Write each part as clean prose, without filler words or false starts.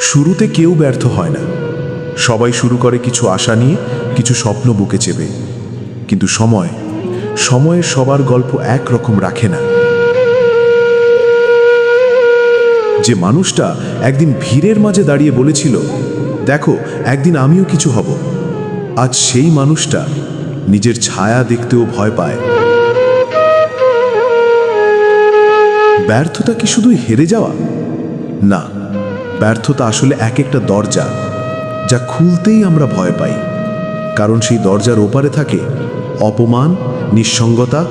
শুরুতে কেউ ব্যর্থ হয় না, সবাই শুরু করে কিছু আশা নিয়ে, কিছু স্বপ্ন বুকে চেপে। কিন্তু সময়ের সবার গল্প একরকম রাখে না। যে মানুষটা একদিন ভিড়ের মাঝে দাঁড়িয়ে বলেছিল, দেখো একদিন আমিও কিছু হব, আজ সেই মানুষটা নিজের ছায়া দেখতেও ভয় পায়। ব্যর্থতা কি শুধুই হেরে যাওয়া? না, ব্যর্থতা আসলে এক একটা দরজা, যা খুলতেই আমরা ভয় পাই। কারণ সেই দরজার ওপারে থাকে অপমান, নিঃসঙ্গতা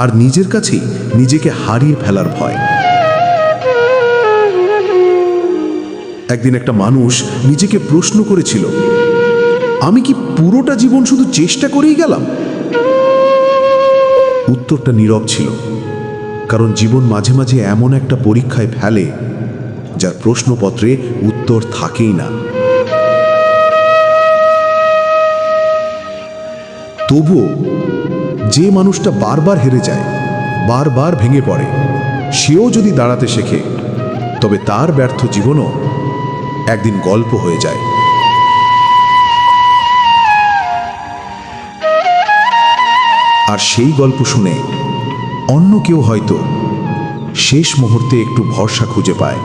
আর নিজের কাছেই নিজেকে হারিয়ে ফেলার ভয়। একদিন একটা মানুষ নিজেকে প্রশ্ন করেছিল, আমি কি পুরোটা জীবন শুধু চেষ্টা করেই গেলাম? উত্তরটা নীরব ছিল, কারণ জীবন মাঝে মাঝে এমন একটা পরীক্ষায় ফেলে যার প্রশ্নপত্রে উত্তর থাকেই না। তবুও যে মানুষটা বারবার হেরে যায়, বারবার ভেঙে পড়ে, সেও যদি দাঁড়াতে শেখে, তবে তার ব্যর্থ জীবনও একদিন গল্প হয়ে যায়। আর সেই গল্প শুনে অন্য কেউ হয়তো শেষ মুহূর্তে একটু ভরসা খুঁজে পায়।